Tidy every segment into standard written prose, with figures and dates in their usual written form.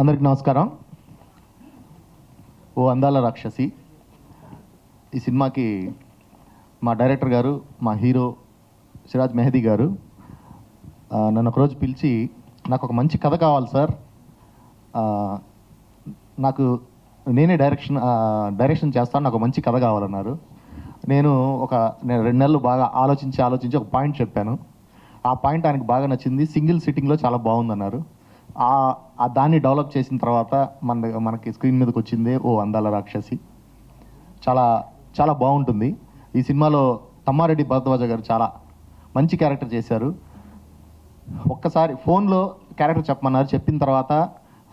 అందరికి నమస్కారం. ఓ అందాల రాక్షసి ఈ సినిమాకి మా డైరెక్టర్ గారు, మా హీరో సిరాజ్ మెహదీ గారు నన్ను ఒకరోజు పిలిచి, నాకు ఒక మంచి కథ కావాలి సార్, నాకు నేనే డైరెక్షన్ చేస్తాను, నాకు మంచి కథ కావాలన్నారు. నేను 2 నెలలు బాగా ఆలోచించి ఒక పాయింట్ చెప్పాను. ఆ పాయింట్ ఆయనకు బాగా నచ్చింది. సింగిల్ సిట్టింగ్లో చాలా బాగుందన్నారు. దాన్ని డెవలప్ చేసిన తర్వాత మనకి స్క్రీన్ మీదకి వచ్చిందే ఓ అందాల రాక్షసి. చాలా చాలా బాగుంటుంది. ఈ సినిమాలో తమ్మారెడ్డి భరద్వాజ గారు చాలా మంచి క్యారెక్టర్ చేశారు. ఒక్కసారి ఫోన్లో క్యారెక్టర్ చెప్పమన్నారు. చెప్పిన తర్వాత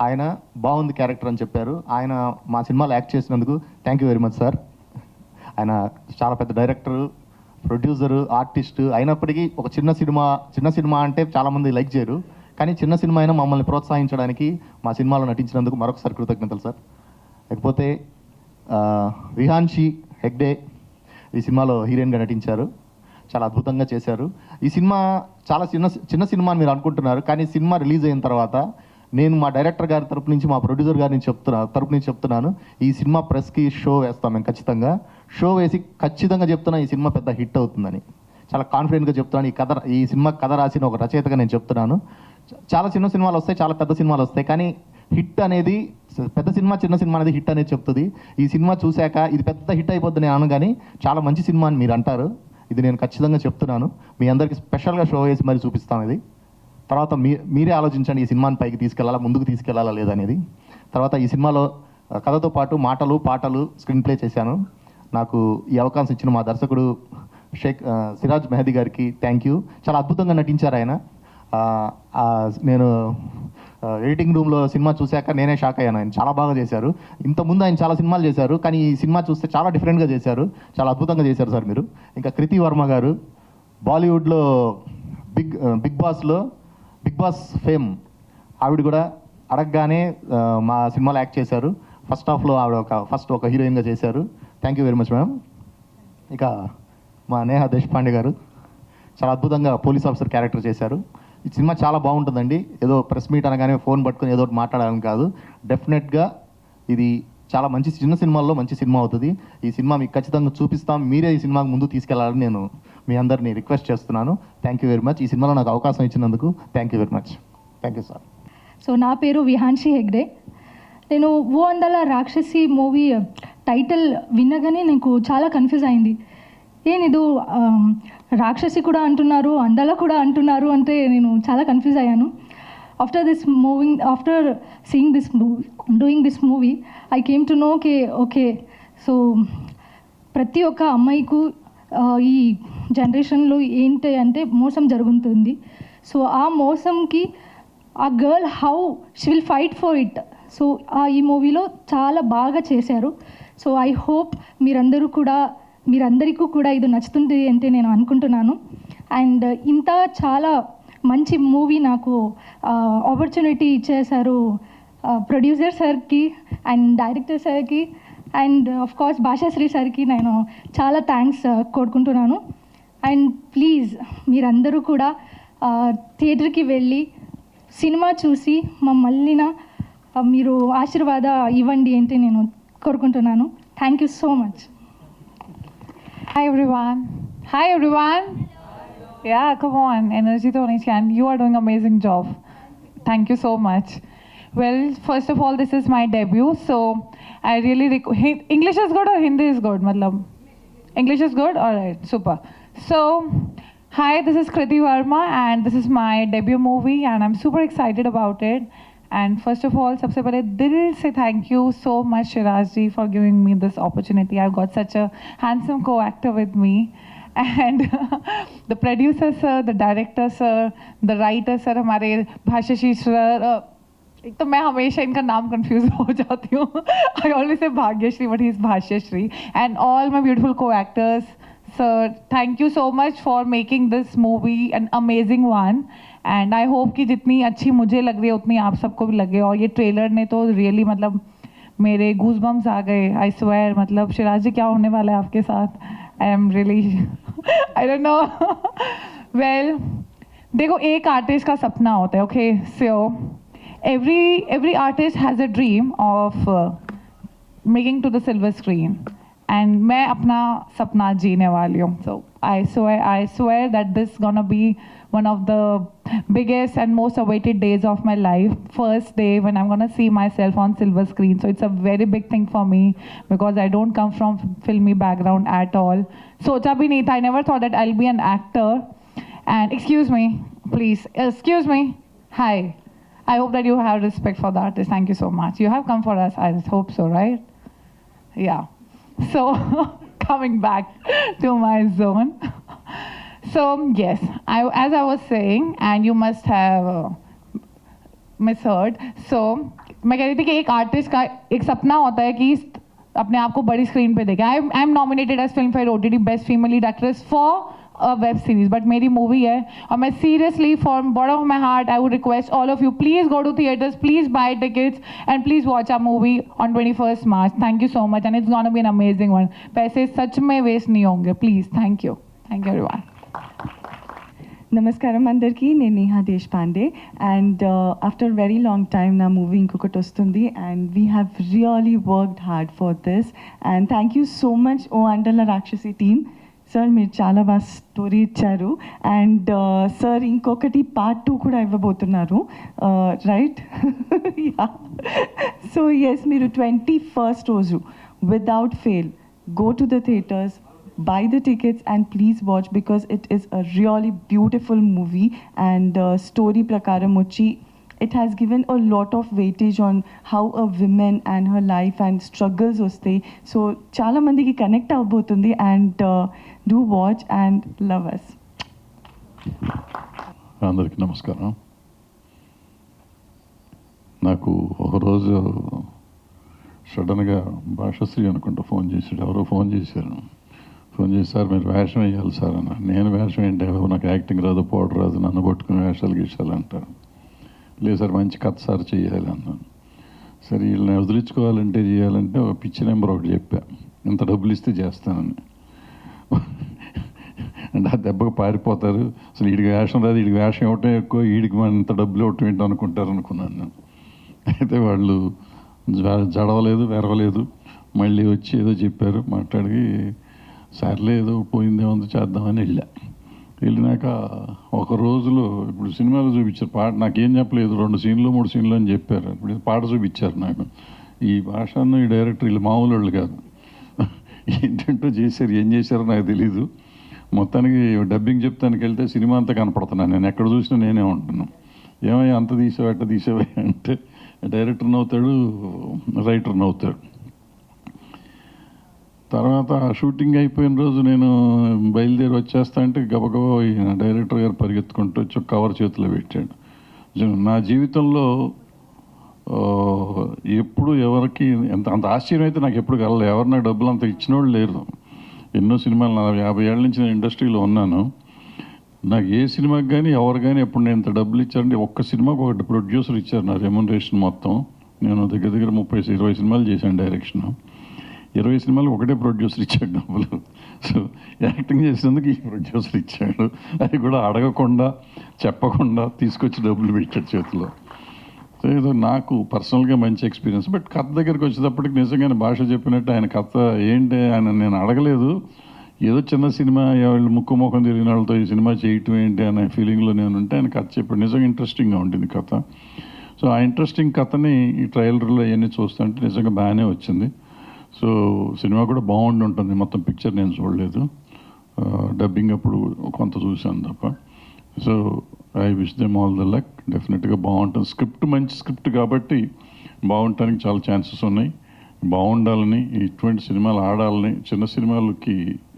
ఆయన బాగుంది క్యారెక్టర్ అని చెప్పారు. ఆయన మా సినిమాలో యాక్ట్ చేసినందుకు thank you very much sir. ఆయన చాలా పెద్ద డైరెక్టరు, ప్రొడ్యూసరు, ఆర్టిస్టు అయినప్పటికీ ఒక చిన్న సినిమా అంటే చాలామంది లైక్ చేయరు. కానీ చిన్న సినిమా అయినా మమ్మల్ని ప్రోత్సహించడానికి మా సినిమాలో నటించినందుకు మరొకసారి కృతజ్ఞతలు సార్. లేకపోతే విహాన్షి హెగ్డే ఈ సినిమాలో హీరోయిన్గా నటించారు. చాలా అద్భుతంగా చేశారు. ఈ సినిమా చాలా చిన్న సినిమా అని మీరు అనుకుంటున్నారు. కానీ సినిమా రిలీజ్ అయిన తర్వాత నేను మా డైరెక్టర్ గారి తరపు నుంచి, మా ప్రొడ్యూసర్ గారి నుంచి చెప్తున్నాను, ఈ సినిమా ప్రెస్కి షో వేస్తాం మేము ఖచ్చితంగా. షో వేసి ఖచ్చితంగా చెప్తున్నాను ఈ సినిమా పెద్ద హిట్ అవుతుందని. చాలా కాన్ఫిడెంట్గా చెప్తున్నాను. ఈ సినిమా కథ రాసిన ఒక రచయితగా నేను చెప్తున్నాను. చాలా చిన్న సినిమాలు వస్తాయి, చాలా పెద్ద సినిమాలు వస్తాయి, కానీ హిట్ అనేది పెద్ద సినిమా, చిన్న సినిమా అనేది హిట్ అనేది చెప్తుంది. ఈ సినిమా చూశాక ఇది పెద్ద హిట్ అయిపోద్ది నేను అనగానే చాలా మంచి సినిమా అని మీరు అంటారు. ఇది నేను ఖచ్చితంగా చెప్తున్నాను. మీ అందరికీ స్పెషల్గా షో వేసి మరి చూపిస్తాను. ఇది తర్వాత మీరే ఆలోచించండి, ఈ సినిమాని పైకి తీసుకెళ్లాలా, ముందుకు తీసుకెళ్లాలా లేదనేది. తర్వాత ఈ సినిమాలో కథతో పాటు మాటలు, పాటలు, స్క్రీన్ ప్లే చేశాను. నాకు ఈ అవకాశం ఇచ్చిన మా దర్శకుడు సిరాజ్ మెహదీ గారికి థ్యాంక్ యూ. చాలా అద్భుతంగా నటించారు ఆయన. నేను ఎడిటింగ్ రూమ్లో సినిమా చూశాక నేనే షాక్ అయ్యాను. ఆయన చాలా బాగా చేశారు. ఇంతకుముందు ఆయన చాలా సినిమాలు చేశారు, కానీ ఈ సినిమా చూస్తే చాలా డిఫరెంట్గా చేశారు. చాలా అద్భుతంగా చేశారు సార్ మీరు. ఇంకా కృతి వర్మ గారు బాలీవుడ్లో బిగ్ బాస్ ఫేమ్, ఆవిడ కూడా అడగగానే మా సినిమాలో యాక్ట్ చేశారు. ఫస్ట్ హాఫ్లో ఆవిడ ఒక హీరోయిన్గా చేశారు. Thank you very much ma'am. ఇక మా నేహా దేశపాండే గారు చాలా అద్భుతంగా పోలీస్ ఆఫీసర్ క్యారెక్టర్ చేశారు. ఈ సినిమా చాలా బాగుంటుందండి. ఏదో ప్రెస్ మీట్ అనగానే ఫోన్ పట్టుకొని ఏదో ఒకటి మాట్లాడాలని కాదు, డెఫినెట్గా ఇది చాలా మంచి చిన్న సినిమాల్లో మంచి సినిమా అవుతుంది. ఈ సినిమా మీకు ఖచ్చితంగా చూపిస్తాం. మీరే ఈ సినిమాకి ముందు తీసుకెళ్లాలని నేను మీ అందరినీ రిక్వెస్ట్ చేస్తున్నాను. Thank you very much. ఈ సినిమాలో నాకు అవకాశం ఇచ్చినందుకు thank you very much. Thank you sir. So నా పేరు విహాన్షి హెగ్డే. నేను ఓ అందాల రాక్షసి మూవీ టైటిల్ విన్నగానే నాకు చాలా కన్ఫ్యూజ్ అయింది. ఇది రాక్షసి కూడా అంటున్నారు, అందాల కూడా అంటున్నారు అంటే నేను చాలా కన్ఫ్యూజ్ అయ్యాను. After seeing doing this movie I came to know okay so ప్రతి ఒక్క అమ్మాయికు ఈ జనరేషన్లో ఏంటి అంటే మోసం జరుగుతుంది. సో ఆ మోసంకి ఆ girl how she will fight for it. So ఈ మూవీలో చాలా బాగా చేశారు. సో ఐ హోప్ మీరందరికీ కూడా ఇది నచ్చుతుంది అంటే నేను అనుకుంటున్నాను. అండ్ ఇంత చాలా మంచి మూవీ నాకు ఆపర్చునిటీ ఇచ్చేశారు ప్రొడ్యూసర్ సార్కి అండ్ డైరెక్టర్ సార్కి అండ్ ఆఫ్ కోర్స్ భాషాశ్రీ సార్కి నేను చాలా థ్యాంక్స్ కోరుకుంటున్నాను. అండ్ ప్లీజ్ మీరందరూ కూడా థియేటర్కి వెళ్ళి సినిమా చూసి మమ్మల్ని మీరు ఆశీర్వాద ఇవ్వండి అంటే నేను కోరుకుంటున్నాను. Thank you so much. Hi everyone. Yeah, come on, energy to hoनी चाहिए, and you are doing amazing job. Thank you so much. Well, first of all, this is my debut, so I really English is good or Hindi is good? Matlab English is good. All right, super. So, hi, this is Kriti Verma, and this is my debut movie, and I'm super excited about it. And first of all, सबसे पहले दिल से thank you so much Shiraz ji for giving me this opportunity. I've got such a handsome co-actor with me, and the producer sir, the director sir, the writer sir, हमारे भाष्यश्री sir. एक तो मैं हमेशा इनका नाम कंफ्यूज हो जाती हूँ. I always say Bhagyashree, but he's भाष्यश्री. And all my beautiful co-actors. Sir, thank you so much for making this movie an amazing one. And I hope कि जितनी अच्छी मुझे लग रही है उतनी आप सबको भी लगे. और ये ट्रेलर ने तो रियली मतलब मेरे गूज बम्स आ गए. I swear. मतलब शिराज जी क्या होने वाला है आपके साथ? I am really I don't know. Well देखो, एक आर्टिस्ट का सपना होता है, okay. So every artist has a dream of making to the silver screen, and मैं अपना सपना जीने वाली हूँ. So I swear that this gonna be one of the biggest and most awaited days of my life. First day when I'm gonna see myself on silver screen. So it's a very big thing for me because I don't come from filmy background at all. सोचा भी नहीं था. I never thought that I'll be an actor. And excuse me, please, excuse me. Hi. I hope that you have respect for the artist. Thank you so much. You have come for us. I hope so, right? Yeah. So coming back to my zone. So yes, as I was saying, and you must have misheard. So मैं कह रही थी कि एक artist का एक सपना होता है कि अपने आप को बड़ी स्क्रीन पे देखे. I am nominated as Filmfare OTT best female lead actress for a web series, but मेरी मूवी है और मैं seriously from bottom of my heart I would request all of you, please go to theaters, please buy tickets and please watch our movie on 21st March. Thank you so much and it's gonna be an amazing one. पैसे सच में waste नहीं होंगे. Please, thank you everyone. నమస్కారం అందరికీ, నేను Neha Deshpande and after very long time నా movie ఇంకొకటి వస్తుంది and we have really worked hard for this and thank you so much O Andala Rakshasi team. Sir మీరు చాలా బాగా స్టోరీ ఇచ్చారు అండ్ సార్ ఇంకొకటి పార్ట్ 2 కూడా ఇవ్వబోతున్నారు, రైట్? సో ఎస్, మీరు 21st రోజు without fail go to the theaters, buy the tickets and please watch because it is a really beautiful movie and story prakaram mochi it has given a lot of weightage on how a woman and her life and struggles వస్తాయి. So చాలా మందికి connect అవబోతుంది and do watch and love us. అందరికీ నమస్కారం. నాకు ఒకరోజు సడన్గా భాషశ్రీ అనుకుంటా ఫోన్ చేశాడు. ఎవరో ఫోన్ చేశారు. ఫోన్ చేసి, సార్ మీరు వేషం వేయాలి సార్ అన్న. నేను వేషం ఏంటి, నాకు యాక్టింగ్ రాదు, పౌడర్ రాదు, నన్ను పట్టుకుని వేషాలు గీసాలు అంటారు. లేదు సార్ మంచి కథ సార్ చేయాలి అన్నాను. సరే వీళ్ళని వదిలించుకోవాలంటే చేయాలంటే ఒక పిచ్చి నెంబర్ ఒకటి చెప్పా, ఇంత డబ్బులు ఇస్తే చేస్తానని. అంటే ఆ దెబ్బకు పారిపోతారు. అసలు వీడికి వేషం రాదు, వీడికి వేషం ఇవ్వటం ఎక్కువ, వీడికి మన ఇంత డబ్బులు ఇవ్వటం ఏంటో అనుకుంటారు అనుకున్నాను నేను. అయితే వాళ్ళు జడవలేదు, వెరవలేదు. మళ్ళీ వచ్చి ఏదో చెప్పారు, మాట్లాడి సర్లే ఏదో పోయిందేమందో చేద్దామని వెళ్ళినాక ఒక రోజులో ఇప్పుడు సినిమాలో చూపించారు పాట. నాకేం చెప్పలేదు, 2 సీన్లు 3 సీన్లు అని చెప్పారు. ఇప్పుడు పాట చూపించారు నాకు. ఈ భాషను ఈ డైరెక్టర్ వీళ్ళు మామూలు వాళ్ళు కాదు, ఏంటంటో చేశారు. ఏం చేశారో నాకు తెలీదు. మొత్తానికి డబ్బింగ్ చెప్తానికి వెళ్తే సినిమా అంతా కనపడుతున్నాను. నేను ఎక్కడ చూసినా నేనే ఉంటున్నాను. ఏమయ్యా అంత తీసావు అట్ట తీసావా అంటే డైరెక్టర్ నవ్వుతాడు, రైటర్ నవ్వుతాడు. తర్వాత షూటింగ్ అయిపోయిన రోజు నేను బయలుదేరి వచ్చేస్తా అంటే గబగబా డైరెక్టర్ గారు పరిగెత్తుకుంటూ వచ్చి కవర్ చేతిలో పెట్టాడు. నా జీవితంలో ఎప్పుడు ఎవరికి అంత ఆశ్చర్యం అయితే నాకు ఎప్పుడు కలలేదు. ఎవరు నాకు డబ్బులు అంత ఇచ్చిన వాళ్ళు లేరు. ఎన్నో సినిమాలు 50 ఏళ్ళ నుంచి నేను ఇండస్ట్రీలో ఉన్నాను. నాకు ఏ సినిమాకి కానీ ఎవరు కానీ ఎప్పుడు నేను ఇంత డబ్బులు ఇచ్చారంటే ఒక్క సినిమాకి ఒకటి ప్రొడ్యూసర్ ఇచ్చారు నా రెమ్యునరేషన్ మొత్తం. నేను దగ్గర 30-20 సినిమాలు చేశాను డైరెక్షన్. 20 సినిమాలు ఒకటే ప్రొడ్యూసర్ ఇచ్చాడు డబ్బులు. సో యాక్టింగ్ చేసినందుకు ఈ ప్రొడ్యూసర్ ఇచ్చాడు. అది కూడా అడగకుండా చెప్పకుండా తీసుకొచ్చి డబ్బులు పెట్టాడు చేతిలో. సో ఏదో నాకు పర్సనల్గా మంచి ఎక్స్పీరియన్స్. బట్ కథ దగ్గరికి వచ్చేటప్పటికి నిజంగానే భాష చెప్పినట్టు ఆయన కథ ఏంటి ఆయన నేను అడగలేదు. ఏదో చిన్న సినిమా వాళ్ళు ముక్కు ముఖం తిరిగిన వాళ్ళతో ఈ సినిమా చేయటం ఏంటి అనే ఫీలింగ్లో నేను ఉంటే ఆయన కథ చెప్పాడు. నిజంగా ఇంట్రెస్టింగ్గా ఉంటుంది కథ. సో ఆ ఇంట్రెస్టింగ్ కథని ఈ ట్రైలర్లో అవన్నీ చూస్తుంటే నిజంగా బాగానే వచ్చింది. సో సినిమా కూడా బాగుండి ఉంటుంది. మొత్తం పిక్చర్ నేను చూడలేదు, డబ్బింగ్ అప్పుడు కొంత చూశాను తప్ప. So I wish them all the luck. డెఫినెట్గా బాగుంటుంది. స్క్రిప్ట్ మంచి స్క్రిప్ట్ కాబట్టి బాగుండటానికి చాలా ఛాన్సెస్ ఉన్నాయి. బాగుండాలని, ఇటువంటి సినిమాలు ఆడాలని, చిన్న సినిమాలకి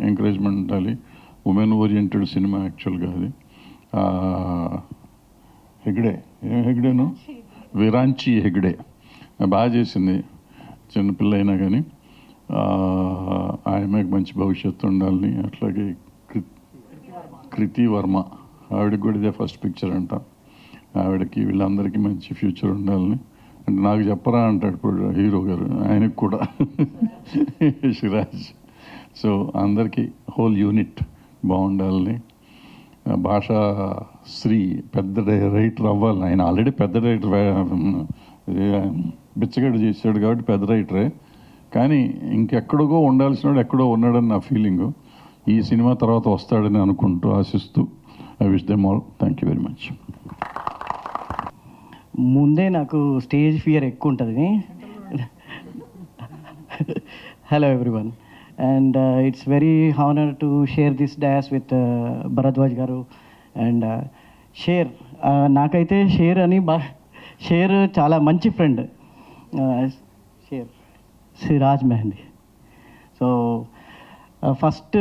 ఎంకరేజ్మెంట్ ఉండాలి. ఉమెన్ ఓరియంటెడ్ సినిమా యాక్చువల్గా అది. హెగ్డే, ఏం హెగ్డేను, విరాంచి హెగ్డే బాగా చేసింది. చిన్నపిల్ల అయినా కానీ ఆమెకు మంచి భవిష్యత్తు ఉండాలని. అట్లాగే కృతి వర్మ, ఆవిడకి కూడా ఇదే ఫస్ట్ పిక్చర్ అంట. ఆవిడకి వీళ్ళందరికీ మంచి ఫ్యూచర్ ఉండాలని. అంటే నాకు చెప్పరా అంటాడు ఇప్పుడు హీరో గారు, ఆయనకు కూడా శిరాజ్. సో అందరికీ హోల్ యూనిట్ బాగుండాలని. భాషా శ్రీ పెద్ద రైటర్ అవ్వాలి. ఆయన ఆల్రెడీ పెద్ద రైటర్, బిచ్చగడ్డ చేశాడు కాబట్టి పెద్ద రైటరే. కానీ ఇంకెక్కడికో ఉండాల్సిన వాడు ఎక్కడో ఉన్నాడని నా ఫీలింగు. ఈ సినిమా తర్వాత వస్తాడని అనుకుంటూ ఆశిస్తూ I wish them all. Thank you very much. ముందే నాకు స్టేజ్ ఫియర్ ఎక్కువ ఉంటుంది. Hello everyone, and it's very honour to share this dash with Bharadwaj గారు. అండ్ షేర్ నాకైతే షేర్ చాలా మంచి friend. Share Siraj mehndi. So first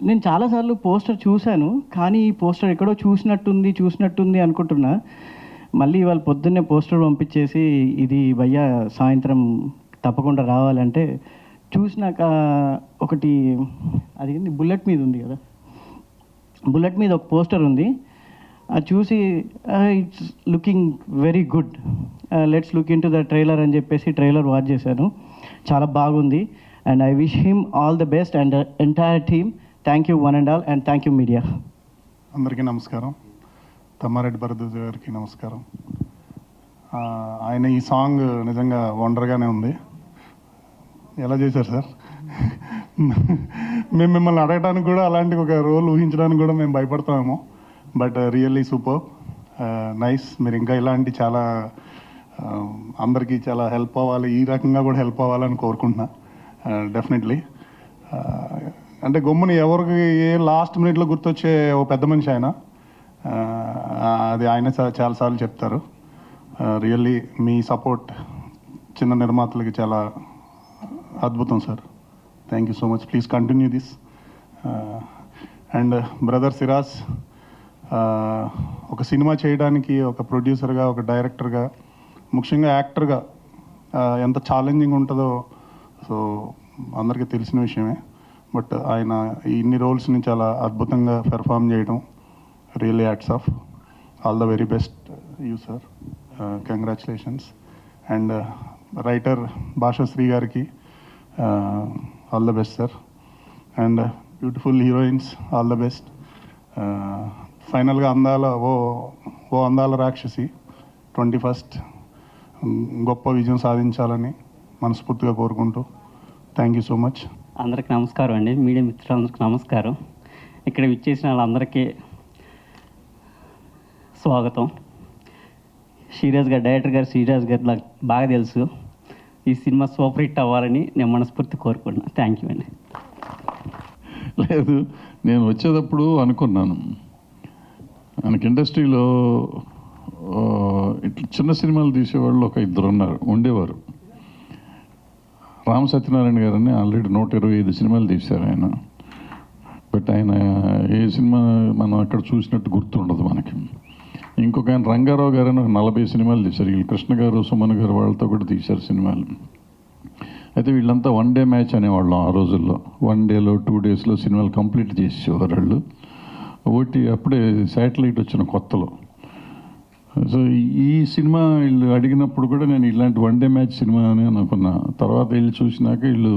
నేను చాలాసార్లు పోస్టర్ చూశాను, కానీ ఈ పోస్టర్ ఎక్కడో చూసినట్టుంది అనుకుంటున్నా. మళ్ళీ ఇవాళ పొద్దున్నే పోస్టర్ పంపించేసి ఇది భయ్యా సాయంత్రం తప్పకుండా రావాలంటే చూసినాక ఒకటి అది బుల్లెట్ మీద ఉంది కదా, బుల్లెట్ మీద ఒక పోస్టర్ ఉంది. అది చూసి it's looking very good, let's look in to the trailer అని చెప్పేసి ట్రైలర్ వాచ్ చేశాను. చాలా బాగుంది. And I wish him all the best and entire team. Thank you one and all, and thank you media. అందరికీ నమస్కారం. తమ్మారెడ్డి భరద్వాజ్ గారికి నమస్కారం. ఆయన ఈ సాంగ్ నిజంగా వండర్గానే ఉంది. ఎలా చేశారు సార్? మేము మిమ్మల్ని అడగడానికి కూడా అలాంటి ఒక రోల్ ఊహించడానికి కూడా మేము భయపడతామేమో. But really super, nice. మీరు ఇంకా ఇలాంటి చాలా అందరికీ చాలా హెల్ప్ అవ్వాలి, ఈ రకంగా కూడా హెల్ప్ అవ్వాలని కోరుకుంటున్నా. డెఫినెట్లీ అంటే గమ్ముని ఎవరికి ఏ లాస్ట్ మినిట్లో గుర్తొచ్చే ఓ పెద్ద మనిషి ఆయన. అది ఆయన చాలాసార్లు చెప్తారు. రియల్లీ మీ సపోర్ట్ చిన్న నిర్మాతలకి చాలా అద్భుతం sir. Thank you so much. Please continue this. And brother Siraj, ఒక సినిమా చేయడానికి ఒక ప్రొడ్యూసర్గా, ఒక డైరెక్టర్గా, ముఖ్యంగా యాక్టర్గా ఎంత ఛాలెంజింగ్ ఉంటుందో సో అందరికీ తెలిసిన విషయమే. బట్ ఆయన ఇన్ని రోల్స్ని చాలా అద్భుతంగా పెర్ఫామ్ చేయడం really hats off. All the very best you sir. Congratulations. And writer Bhashasri గారికి all the best sir. And beautiful heroines all the best. ఫైనల్గా ఓ అందాల రాక్షసి 21st గొప్ప విజయం సాధించాలని మనస్ఫూర్తిగా కోరుకుంటూ థ్యాంక్ యూ సో మచ్. అందరికీ నమస్కారం అండి, మీడియా మిత్రులందరికీ నమస్కారం. ఇక్కడ విచ్చేసిన వాళ్ళందరికీ స్వాగతం. డైరెక్టర్ గారు శ్రీరాజ్ గారు నాకు బాగా తెలుసు. ఈ సినిమా సూపర్ హిట్ అవ్వాలని నేను మనస్ఫూర్తి కోరుకుంటున్నాను. థ్యాంక్ యూ అండి. లేదు, నేను వచ్చేటప్పుడు అనుకున్నాను మనకి ఇండస్ట్రీలో ఇట్లా చిన్న సినిమాలు తీసేవాళ్ళు ఒక ఇద్దరు ఉండేవారు. రామ్ సత్యనారాయణ గారని ఆల్రెడీ 125 సినిమాలు తీశారు ఆయన. బట్ ఆయన ఏ సినిమా మనం అక్కడ చూసినట్టు గుర్తుండదు మనకి. ఇంకొక ఆయన రంగారావు గారని ఒక 40 సినిమాలు తీశారు. వీళ్ళు కృష్ణ గారు, సుమన్ గారు వాళ్ళతో కూడా తీశారు సినిమాలు. అయితే వీళ్ళంతా 1 డే మ్యాచ్ అనేవాళ్ళం ఆ రోజుల్లో. 1 డేలో 2 డేస్లో సినిమాలు కంప్లీట్ చేసేవారు వాళ్ళు. ఒకటి అప్పుడే శాటిలైట్ వచ్చిన కొత్తలో. సో ఈ సినిమా వీళ్ళు అడిగినప్పుడు కూడా నేను ఇలాంటి 1 డే మ్యాచ్ సినిమా అని అనుకున్నా. తర్వాత వీళ్ళు చూసినాక వీళ్ళు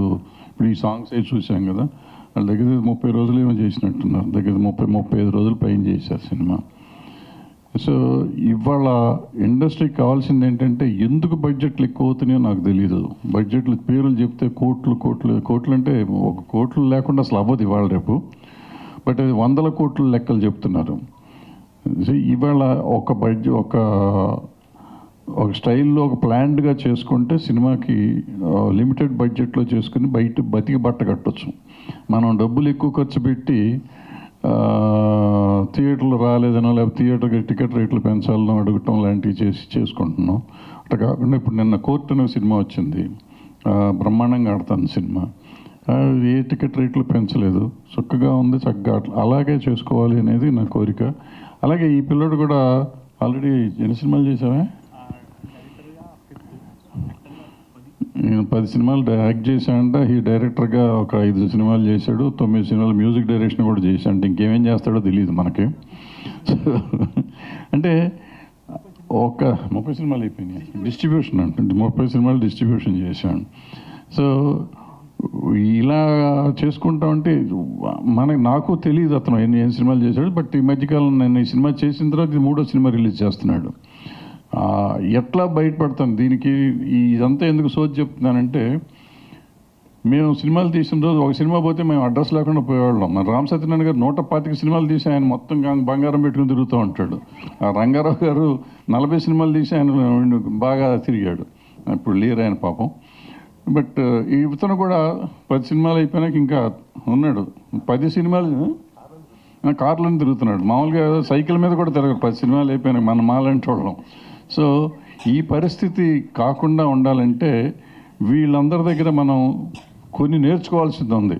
ఇప్పుడు ఈ సాంగ్స్ అవి చూసాం కదా, వాళ్ళ దగ్గర 30 రోజులు ఏమో చేసినట్టున్నారు. దగ్గర 30-35 రోజులు పైన చేశారు సినిమా. సో ఇవాళ ఇండస్ట్రీకి కావాల్సింది ఏంటంటే, ఎందుకు బడ్జెట్లు ఎక్కువ అవుతున్నాయో నాకు తెలియదు. బడ్జెట్లు పేర్లు చెప్తే కోట్లు అంటే ఒక కోట్లు లేకుండా అసలు అవ్వదు ఇవాళ రేపు. బట్ అది 100 కోట్ల లెక్కలు చెప్తున్నారు. సో ఇవాళ ఒక స్టైల్లో ఒక ప్లాన్డ్గా చేసుకుంటే సినిమాకి లిమిటెడ్ బడ్జెట్లో చేసుకుని బతికి బట్ట కట్టొచ్చు. మనం డబ్బులు ఎక్కువ ఖర్చు పెట్టి థియేటర్లు రాలేదనో లేకపోతే థియేటర్కి టికెట్ రేట్లు పెంచాలనో అడగటం లాంటివి చేసుకుంటున్నాం. అట్లా కాకుండా ఇప్పుడు నిన్న కోర్టు అనే సినిమా వచ్చింది, బ్రహ్మాండంగా ఆడుతాను సినిమా. ఏ టికెట్ రేట్లు పెంచలేదు, చక్కగా ఉంది. చక్కగా అలాగే చేసుకోవాలి అనేది నా కోరిక. అలాగే ఈ పిల్లడు కూడా ఆల్రెడీ ఎన్ని సినిమాలు చేసావే? నేను 10 సినిమాలు యాక్ట్ చేశానంట. ఈ డైరెక్టర్గా ఒక 5 సినిమాలు చేశాడు, 9 సినిమాలు మ్యూజిక్ డైరెక్షన్ కూడా చేశాడు. అంటే ఇంకేమేం చేస్తాడో తెలియదు మనకి. అంటే ఒక 30 సినిమాలు అయిపోయినాయి. డిస్ట్రిబ్యూషన్ అంటే 30 సినిమాలు డిస్ట్రిబ్యూషన్ చేశాను. సో ఇలా చేసుకుంటా ఉంటే నాకు తెలియదు అతను ఏం సినిమాలు చేశాడు. బట్ ఈ మధ్యకాలం నేను ఈ సినిమా చేసిన తర్వాత ఇది 3వ సినిమా రిలీజ్ చేస్తున్నాడు. ఎట్లా బయటపడతాను దీనికి? ఇదంతా ఎందుకు సోది చెప్తున్నానంటే, మేము సినిమాలు తీసిన రోజు ఒక సినిమా పోతే మేము అడ్రస్ లేకుండా పోయేవాళ్ళం. మన రామ్ సత్యనారాయణ గారు 125 సినిమాలు తీసి ఆయన మొత్తం బంగారం పెట్టుకుని తిరుగుతూ ఉంటాడు. రంగారావు గారు 40 సినిమాలు తీసి ఆయన బాగా తిరిగాడు. ఇప్పుడు లేరు ఆయన పాపం. బట్ ఇతను కూడా 10 సినిమాలు అయిపోయినాక ఇంకా ఉన్నాడు. 10 సినిమాలు కార్లను తిరుగుతున్నాడు. మామూలుగా సైకిల్ మీద కూడా తిరగదు 10 సినిమాలు అయిపోయినాక మన మాలాంటి వాళ్ళం. సో ఈ పరిస్థితి కాకుండా ఉండాలంటే వీళ్ళందరి దగ్గర మనం కొన్ని నేర్చుకోవాల్సింది ఉంది.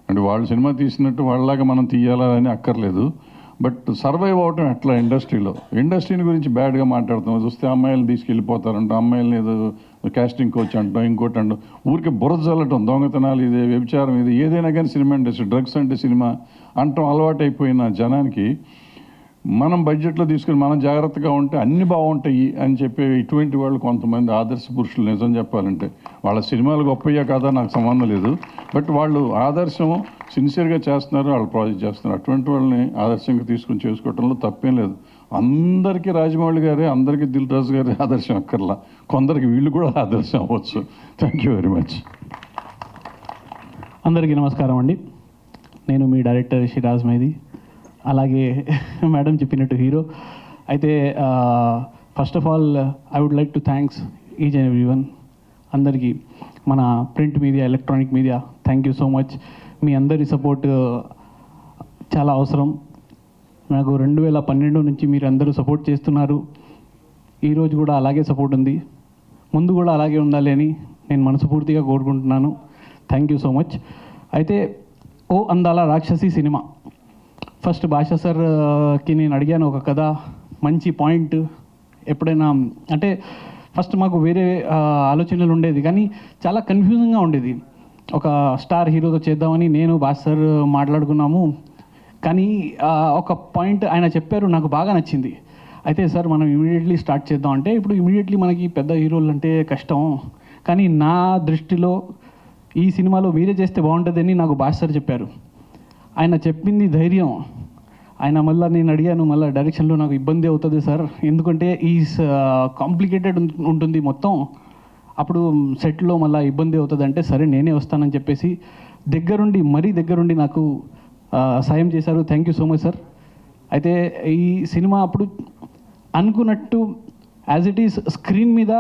అంటే వాళ్ళు సినిమా తీసినట్టు వాళ్ళలాగా మనం తీయాలా అని అక్కర్లేదు. బట్ సర్వైవ్ అవటం ఎట్లా ఇండస్ట్రీని గురించి బ్యాడ్గా మాట్లాడుతాం. చూస్తే అమ్మాయిలు తీసుకెళ్ళిపోతారంట, అమ్మాయిలని ఏదో కాస్టింగ్ కోచ్ అంటాం, ఇంకోటి అంటాం. ఊరికే బురద చల్లటం, దొంగతనాలు ఇది, వ్యభిచారం ఇది, ఏదైనా కానీ సినిమా ఇండస్ట్రీ, డ్రగ్స్ అంటే సినిమా అంటాం అలవాటైపోయిన జనానికి మనం బడ్జెట్లో తీసుకుని మనం జాగ్రత్తగా ఉంటే అన్నీ బాగుంటాయి అని చెప్పే ఇటువంటి వాళ్ళు కొంతమంది ఆదర్శ పురుషులు. నిజం చెప్పాలంటే వాళ్ళ సినిమాలు గొప్పయ్యా కాదా నాకు సంబంధం లేదు. బట్ వాళ్ళు ఆదర్శం సిన్సియర్గా చేస్తున్నారు, వాళ్ళు ప్రాజెక్ట్ చేస్తున్నారు. అటువంటి వాళ్ళని ఆదర్శంగా తీసుకుని చేసుకోవడంలో తప్పేం లేదు. అందరికీ రాజమౌళి గారే, అందరికీ దిల్ రాజు గారే ఆదర్శం అక్కర్లా. కొందరికి వీళ్ళు కూడా ఆదర్శం అవ్వచ్చు. Thank you very much. అందరికీ నమస్కారం అండి. నేను మీ డైరెక్టర్ షిరాజ్ మైది. అలాగే మేడం చెప్పినట్టు హీరో అయితే first of all I would like to thanks each and everyone. అందరికీ మన print media, electronic media, thank you so much. మీ అందరి సపోర్ట్ చాలా అవసరం. నాకు 2012 నుంచి మీరు అందరూ సపోర్ట్ చేస్తున్నారు. ఈరోజు కూడా అలాగే సపోర్ట్ ఉంది, ముందు కూడా అలాగే ఉండాలి అని నేను మనస్ఫూర్తిగా కోరుకుంటున్నాను. Thank you so much. అయితే ఓ అందాల రాక్షసి సినిమా ఫస్ట్ భాషా సార్కి నేను అడిగాను ఒక కథ, మంచి పాయింట్. ఎప్పుడైనా అంటే ఫస్ట్ మాకు వేరే ఆలోచనలు ఉండేది, కానీ చాలా కన్ఫ్యూజింగ్గా ఉండేది. ఒక స్టార్ హీరోతో చేద్దామని నేను భాషా సార్ మాట్లాడుకున్నాము. కానీ ఒక పాయింట్ ఆయన చెప్పారు, నాకు బాగా నచ్చింది. అయితే సార్ మనం ఇమీడియట్లీ స్టార్ట్ చేద్దాం అంటే, ఇప్పుడు ఇమీడియట్లీ మనకి పెద్ద హీరోలు అంటే కష్టం, కానీ నా దృష్టిలో ఈ సినిమాలో మీరే చేస్తే బాగుంటుందని నాకు భాషా సార్ చెప్పారు. ఆయన చెప్పింది ధైర్యం. ఆయన మళ్ళీ నేను అడిగాను, మళ్ళీ డైరెక్షన్లో నాకు ఇబ్బంది అవుతుంది సార్, ఎందుకంటే ఈ కాంప్లికేటెడ్ ఉంటుంది మొత్తం, అప్పుడు సెట్లో మళ్ళీ ఇబ్బంది అవుతుంది అంటే, సరే నేనే వస్తానని చెప్పేసి మరీ దగ్గరుండి నాకు సాయం చేశారు. Thank you so much sir. అయితే ఈ సినిమా అప్పుడు అనుకున్నట్టు యాజ్ ఇట్ ఈస్ స్క్రీన్ మీద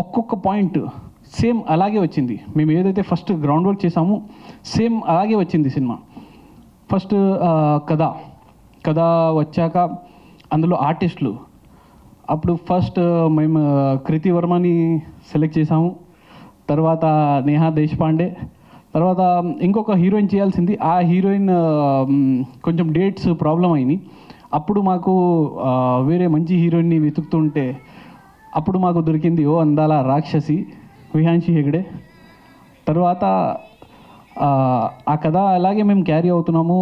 ఒక్కొక్క పాయింట్ సేమ్ అలాగే వచ్చింది. మేము ఏదైతే ఫస్ట్ గ్రౌండ్ వర్క్ చేసామో సేమ్ అలాగే వచ్చింది సినిమా. ఫస్ట్ కథ వచ్చాక అందులో ఆర్టిస్టులు, అప్పుడు ఫస్ట్ మేము కృతి వర్మని సెలెక్ట్ చేసాము, తర్వాత నేహా దేశపాండే, తర్వాత ఇంకొక హీరోయిన్ చేయాల్సింది. ఆ హీరోయిన్ కొంచెం డేట్స్ ప్రాబ్లం అయినాయి. అప్పుడు మాకు వేరే మంచి హీరోయిన్ని వెతుకుతుంటే అప్పుడు మాకు దొరికింది ఓ అందాల రాక్షసి విహాన్షి హెగ్డే. తర్వాత ఆ కథ అలాగే మేము క్యారీ అవుతున్నాము,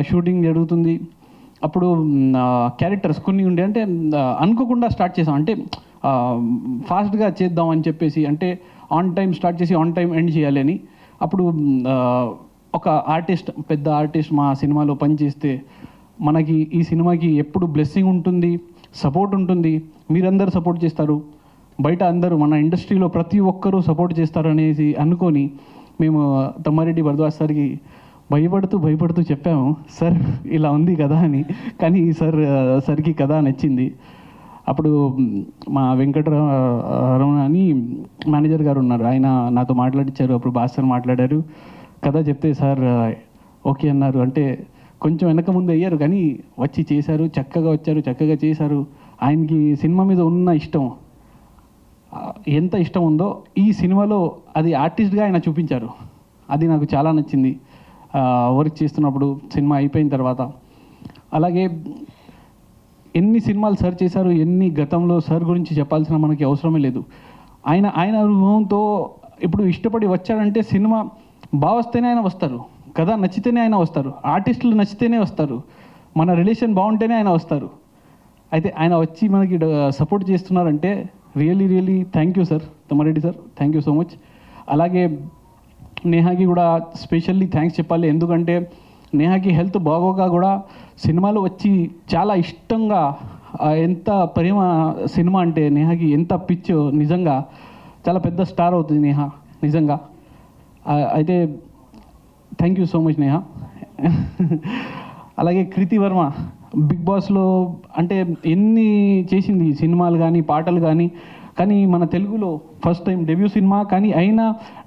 షూటింగ్ జరుగుతుంది. అప్పుడు క్యారెక్టర్స్ కొన్ని ఉండే, అంటే అనుకోకుండా స్టార్ట్ చేసాం, అంటే ఫాస్ట్గా చేద్దాం అని చెప్పేసి, అంటే ఆన్ టైం స్టార్ట్ చేసి ఆన్ టైం ఎండ్ చేయాలి అని. అప్పుడు ఒక ఆర్టిస్ట్, పెద్ద ఆర్టిస్ట్ మా సినిమాలో పనిచేస్తే మనకి ఈ సినిమాకి ఎప్పుడు బ్లెస్సింగ్ ఉంటుంది, సపోర్ట్ ఉంటుంది, మీరందరూ సపోర్ట్ చేస్తారు, బయట అందరూ మన ఇండస్ట్రీలో ప్రతి ఒక్కరూ సపోర్ట్ చేస్తారు అనేసి అనుకొని మేము తమ్మారెడ్డి భరద్వాజ్ సార్కి భయపడుతూ చెప్పాము, సార్ ఇలా ఉంది కదా అని. కానీ సార్కి కథ నచ్చింది. అప్పుడు మా వెంకటరమణ అని మేనేజర్ గారు ఉన్నారు, ఆయన నాతో మాట్లాడించారు. అప్పుడు భాష సార్ మాట్లాడారు, కథ చెప్తే సార్ ఓకే అన్నారు. అంటే కొంచెం వెనక ముందు అయ్యారు, కానీ వచ్చి చేశారు, చక్కగా వచ్చారు, చక్కగా చేశారు. ఆయనకి సినిమా మీద ఉన్న ఇష్టం, ఎంత ఇష్టం ఉందో ఈ సినిమాలో అది ఆర్టిస్ట్గా ఆయన చూపించారు. అది నాకు చాలా నచ్చింది వర్క్ చేస్తున్నప్పుడు, సినిమా అయిపోయిన తర్వాత. అలాగే ఎన్ని సినిమాలు సార్ చేశారు, ఎన్ని గతంలో సార్ గురించి చెప్పాల్సిన మనకి అవసరమే లేదు. ఆయన అనుభవంతో ఇప్పుడు ఇష్టపడి వచ్చాడంటే సినిమా బాగా వస్తేనే ఆయన వస్తారు, కథ నచ్చితేనే ఆయన వస్తారు, ఆర్టిస్టులు నచ్చితేనే వస్తారు, మన రిలేషన్ బాగుంటేనే ఆయన వస్తారు. అయితే ఆయన వచ్చి మనకి సపోర్ట్ చేస్తున్నారంటే really thank you sir, Tammareddy sir, thank you so much. అలాగే నేహాకి కూడా స్పెషల్లీ థ్యాంక్స్ చెప్పాలి. ఎందుకంటే నేహాకి హెల్త్ బాగోగా కూడా సినిమాలు వచ్చి చాలా ఇష్టంగా ఎంత ప్రేమ సినిమా అంటే నేహాకి ఎంత పిచ్చో, నిజంగా చాలా పెద్ద స్టార్ అవుతుంది నేహా నిజంగా. అయితే thank you so much Neha. అలాగే కృతి వర్మ బిగ్ బాస్లో అంటే ఎన్ని చేసింది సినిమాలు కానీ పాటలు కానీ మన తెలుగులో ఫస్ట్ టైం డెబ్యూ సినిమా, కానీ అయినా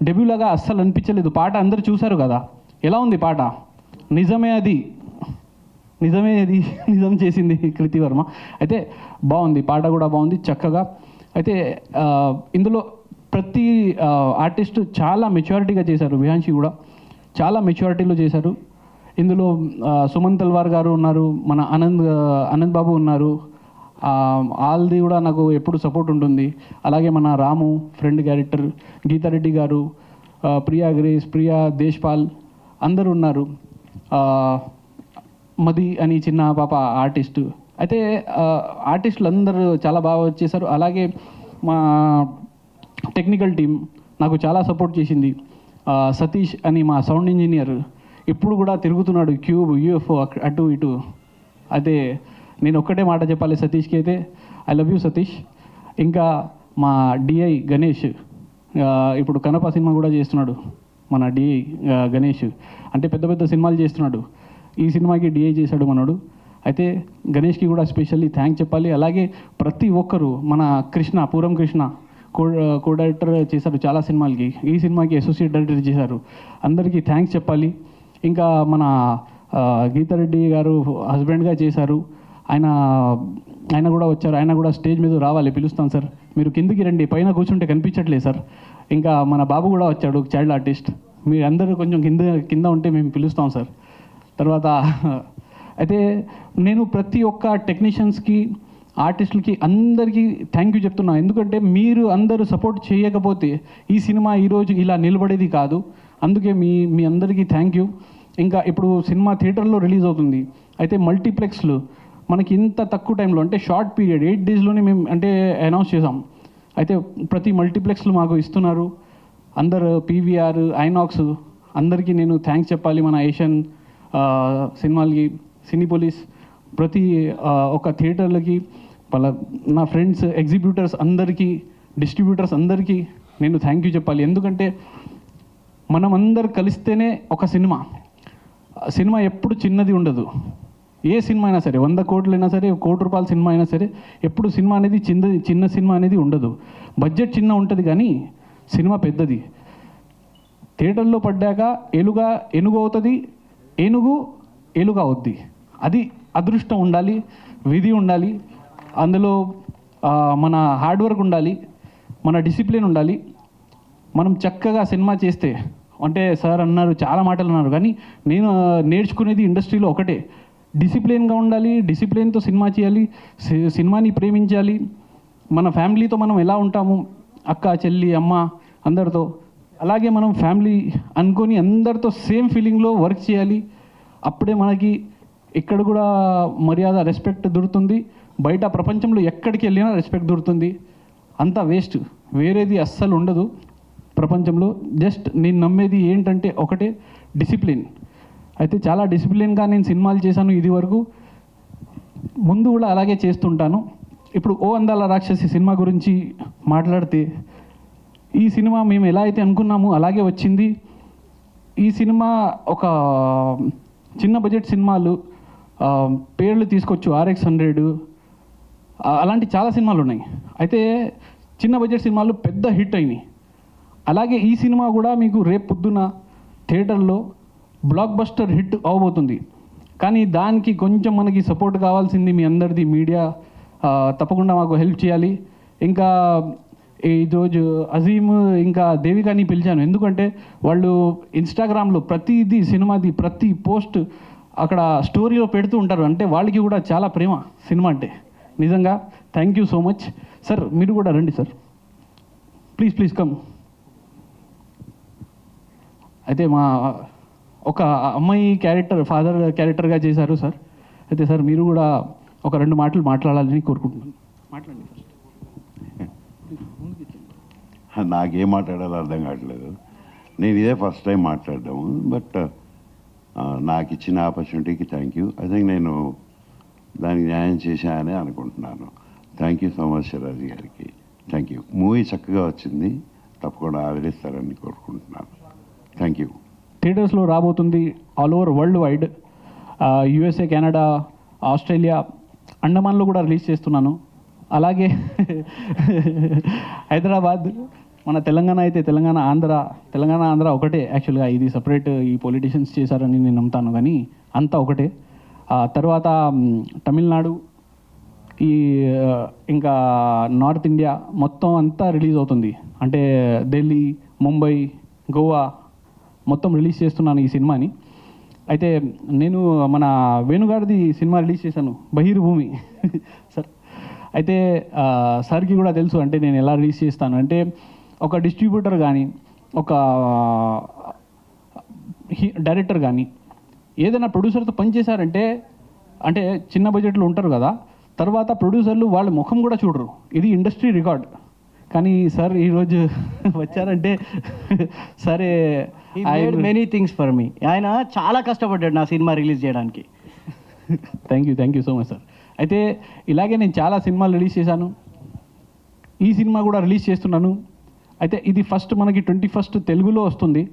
డెబ్యూలాగా అస్సలు అనిపించలేదు. పాట అందరూ చూశారు కదా, ఎలా ఉంది పాట? నిజమే అది నిజం చేసింది కృతి వర్మ. అయితే బాగుంది, పాట కూడా బాగుంది చక్కగా. అయితే ఇందులో ప్రతి ఆర్టిస్ట్ చాలా మెచ్యూరిటీగా చేశారు. విహాన్షి కూడా చాలా మెచ్యూరిటీలో చేశారు. ఇందులో సుమన్ తల్వార్ గారు ఉన్నారు, మన ఆనంద్ బాబు ఉన్నారు. ఆల్ది కూడా నాకు ఎప్పుడు సపోర్ట్ ఉంటుంది. అలాగే మన రాము ఫ్రెండ్ క్యారెక్టర్, గీతారెడ్డి గారు, ప్రియా గ్రేస్, ప్రియా దేశ్పాల్ అందరూ ఉన్నారు. మది అని చిన్న పాప ఆర్టిస్టు. అయితే ఆర్టిస్టులు అందరూ చాలా బాగా వచ్చేసారు. అలాగే మా టెక్నికల్ టీం నాకు చాలా సపోర్ట్ చేసింది. సతీష్ అని మా సౌండ్ ఇంజనీర్ ఇప్పుడు కూడా తిరుగుతున్నాడు క్యూబ్ యూఎఫ్ఓ అటు ఇటు. అయితే నేను ఒక్కటే మాట చెప్పాలి సతీష్కి, అయితే ఐ లవ్ యూ సతీష్. ఇంకా మా డిఐ గణేష్ ఇప్పుడు కనప సినిమా కూడా చేస్తున్నాడు. మన డిఐ గణేష్ అంటే పెద్ద పెద్ద సినిమాలు చేస్తున్నాడు. ఈ సినిమాకి డిఐ చేశాడు మనోడు. అయితే గణేష్కి కూడా స్పెషల్లీ థ్యాంక్స్ చెప్పాలి. అలాగే ప్రతి ఒక్కరు మన కృష్ణ, పూరం కృష్ణ కో డైరెక్టర్ చేశారు చాలా సినిమాలకి, ఈ సినిమాకి అసోసియేట్ డైరెక్టర్ చేశారు. అందరికీ థ్యాంక్స్ చెప్పాలి. ఇంకా మన గీతారెడ్డి గారు హస్బెండ్గా చేశారు. ఆయన కూడా వచ్చారు. ఆయన కూడా స్టేజ్ మీద రావాలి, పిలుస్తాం సార్, మీరు కిందికి రండి, పైన కూర్చుంటే కనిపించట్లేదు సార్. ఇంకా మన బాబు కూడా వచ్చాడు, చైల్డ్ ఆర్టిస్ట్. మీరు అందరూ కొంచెం కింద ఉంటే మేము పిలుస్తాం సార్. తర్వాత అయితే నేను ప్రతి ఒక్క టెక్నీషియన్స్కి, ఆర్టిస్టులకి అందరికీ థ్యాంక్ యూ చెప్తున్నాను. ఎందుకంటే మీరు అందరూ సపోర్ట్ చేయకపోతే ఈ సినిమా ఈరోజు ఇలా నిలబడేది కాదు. అందుకే మీ అందరికీ థ్యాంక్ యూ. ఇంకా ఇప్పుడు సినిమా థియేటర్లో రిలీజ్ అవుతుంది. అయితే మల్టీప్లెక్స్లు మనకి ఇంత తక్కువ టైంలో అంటే షార్ట్ పీరియడ్ 8 daysలోనే మేము అంటే అనౌన్స్ చేసాం. అయితే ప్రతి మల్టీప్లెక్స్లు మాకు ఇస్తున్నారు అందరు, పీవీఆర్, ఐనాక్స్ అందరికీ నేను థ్యాంక్స్ చెప్పాలి. మన ఏషియన్ సినిమాలకి, సినీపోలిస్, ప్రతి ఒక థియేటర్లకి, వాళ్ళ నా ఫ్రెండ్స్ ఎగ్జిబ్యూటర్స్ అందరికీ, డిస్ట్రిబ్యూటర్స్ అందరికీ నేను థ్యాంక్ యూ చెప్పాలి. ఎందుకంటే మనం అందరు కలిస్తేనే ఒక సినిమా ఎప్పుడు చిన్నది ఉండదు. ఏ సినిమా అయినా సరే, 100 కోట్లైనా సరే, ₹1 కోటి సినిమా అయినా సరే, ఎప్పుడు సినిమా అనేది చిన్న సినిమా అనేది ఉండదు. బడ్జెట్ చిన్న ఉంటుంది కానీ సినిమా పెద్దది. థియేటర్లో పడ్డాక ఏనుగు అవుతుంది, ఏలుగు అవుద్ది. అది అదృష్టం ఉండాలి, విధి ఉండాలి, అందులో మన హార్డ్ వర్క్ ఉండాలి, మన డిసిప్లిన్ ఉండాలి. మనం చక్కగా సినిమా చేస్తే, అంటే సార్ అన్నారు చాలా మాటలు అన్నారు, కానీ నేను నేర్చుకునేది ఇండస్ట్రీలో ఒకటే, డిసిప్లిన్గా ఉండాలి, డిసిప్లిన్తో సినిమా చేయాలి, సినిమాని ప్రేమించాలి. మన ఫ్యామిలీతో మనం ఎలా ఉంటాము, అక్క, చెల్లి, అమ్మ అందరితో, అలాగే మనం ఫ్యామిలీ అనుకొని అందరితో సేమ్ ఫీలింగ్లో వర్క్ చేయాలి. అప్పుడే మనకి ఇక్కడ కూడా మర్యాద, రెస్పెక్ట్ దొరుకుతుంది. బయట ప్రపంచంలో ఎక్కడికి వెళ్ళినా రెస్పెక్ట్ దొరుకుతుంది. అంతా వేస్ట్, వేరేది అస్సలు ఉండదు ప్రపంచంలో. జస్ట్ నేను నమ్మేది ఏంటంటే ఒకటే, డిసిప్లిన్. అయితే చాలా డిసిప్లిన్గా నేను సినిమాలు చేశాను ఇది వరకు, ముందు కూడా అలాగే చేస్తుంటాను. ఇప్పుడు ఓ అందాల రాక్షసి సినిమా గురించి మాట్లాడితే, ఈ సినిమా మేము ఎలా అయితే అనుకున్నామో అలాగే వచ్చింది. ఈ సినిమా ఒక చిన్న బడ్జెట్ సినిమాలు పేర్లు తీసుకొచ్చు, RX100 అలాంటి చాలా సినిమాలు ఉన్నాయి. అయితే చిన్న బడ్జెట్ సినిమాలు పెద్ద హిట్ అయినాయి. అలాగే ఈ సినిమా కూడా మీకు రేపు పొద్దున థియేటర్లో బ్లాక్ బస్టర్ హిట్ అవబోతుంది. కానీ దానికి కొంచెం మనకి సపోర్ట్ కావాల్సింది మీ అందరిది, మీడియా తప్పకుండా మాకు హెల్ప్ చేయాలి. ఇంకా ఈరోజు అజీమ్ ఇంకా దేవికాని పిలిచాను, ఎందుకంటే వాళ్ళు ఇన్స్టాగ్రామ్లో ప్రతిదీ సినిమాది ప్రతి పోస్ట్ అక్కడ స్టోరీలో పెడుతూ ఉంటారు. అంటే వాళ్ళకి కూడా చాలా ప్రేమ సినిమా అంటే. నిజంగా thank you so much sir. మీరు కూడా రండి సార్, ప్లీజ్ కమ్. అయితే మా ఒక అమ్మాయి క్యారెక్టర్, ఫాదర్ క్యారెక్టర్గా చేశారు సార్. అయితే సార్ మీరు కూడా ఒక 2 మాటలు మాట్లాడాలని కోరుకుంటున్నాను. మాట్లాడండి ఫస్ట్. నాకేం మాట్లాడాలో అర్థం కావట్లేదు. నేను ఇదే ఫస్ట్ టైం మాట్లాడడం, బట్ నాకు ఇచ్చిన ఆపర్చునిటీకి థ్యాంక్ యూ. ఐ థింక్ నేను దానికి న్యాయం చేశానని అనుకుంటున్నాను. Thank you so much Shivaraju గారికి. Thank you. మూవీ చక్కగా వచ్చింది, తప్పకుండా ఆదరిస్తారని కోరుకుంటున్నాను. Thank you. థియేటర్స్లో రాబోతుంది all over world wide, USA, Canada, Australia, అండమాన్లో కూడా రిలీజ్ చేస్తున్నాను. అలాగే హైదరాబాద్, మన తెలంగాణ అయితే తెలంగాణ ఆంధ్ర ఒకటే. యాక్చువల్గా ఇది సపరేట్, ఈ పొలిటీషియన్స్ చేశారని నేను నమ్ముతాను, కానీ అంతా ఒకటే. తర్వాత తమిళనాడు, ఈ ఇంకా నార్త్ ఇండియా మొత్తం అంతా రిలీజ్ అవుతుంది. అంటే ఢిల్లీ, ముంబై, గోవా మొత్తం రిలీజ్ చేస్తున్నాను ఈ సినిమాని. అయితే నేను మన వేణుగారిది సినిమా రిలీజ్ చేశాను, బహిర్భూమి సార్. అయితే సార్కి కూడా తెలుసు అంటే నేను ఎలా రిలీజ్ చేస్తాను అంటే, ఒక డిస్ట్రిబ్యూటర్ కానీ ఒక డైరెక్టర్ కానీ ఏదైనా ప్రొడ్యూసర్తో పనిచేశారంటే, అంటే చిన్న బడ్జెట్లో ఉంటారు కదా, తర్వాత ప్రొడ్యూసర్లు వాళ్ళ ముఖం కూడా చూడరు. ఇది ఇండస్ట్రీ రికార్డ్. కానీ సార్ ఈరోజు వచ్చారంటే సరే, మెనీ థింగ్స్ ఫర్ మీ. ఆయన చాలా కష్టపడ్డాడు నా సినిమా రిలీజ్ చేయడానికి. Thank you so much sir. అయితే ఇలాగే నేను చాలా సినిమాలు రిలీజ్ చేశాను, ఈ సినిమా కూడా రిలీజ్ చేస్తున్నాను. అయితే ఇది ఫస్ట్ మనకి 21st తెలుగులో వస్తుంది,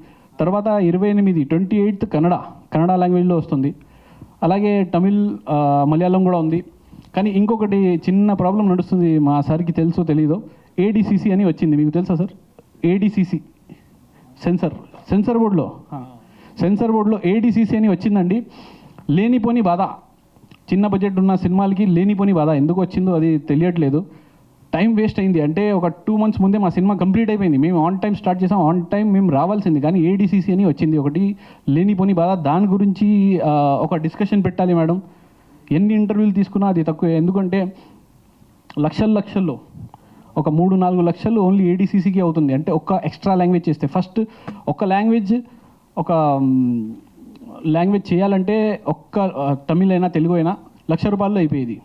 తర్వాత 28 కన్నడ లాంగ్వేజ్లో వస్తుంది. అలాగే తమిళ్, మలయాళం కూడా ఉంది. కానీ ఇంకొకటి చిన్న ప్రాబ్లం నడుస్తుంది, మా సార్కి తెలుసో తెలీదో, ADCC అని వచ్చింది, మీకు తెలుసా సార్? ADCC సెన్సర్ బోర్డులో ADCC అని వచ్చిందండి. లేనిపోని బాధ, చిన్న బడ్జెట్ ఉన్న సినిమాలకి లేనిపోని బాధ ఎందుకు వచ్చిందో అది తెలియట్లేదు. టైం వేస్ట్ అయింది. అంటే ఒక 2 months ముందే మా సినిమా కంప్లీట్ అయిపోయింది, మేము ఆన్ టైం స్టార్ట్ చేసాం, ఆన్ టైం మేము రావాల్సింది, కానీ ADCC అని వచ్చింది ఒకటి, లేనిపోని బాధ. దాని గురించి ఒక డిస్కషన్ పెట్టాలి మేడం. ఎన్ని ఇంటర్వ్యూలు తీసుకున్నా అది తక్కువే. ఎందుకంటే లక్షల్లో ఒక 3-4 లక్షలు ఓన్లీ ADCCకి అవుతుంది. అంటే ఒక్క ఎక్స్ట్రా లాంగ్వేజ్ చేస్తే, ఫస్ట్ ఒక లాంగ్వేజ్ చేయాలంటే ఒక్క తమిళ్ అయినా తెలుగు అయినా ₹1,00,000 అయిపోయేది.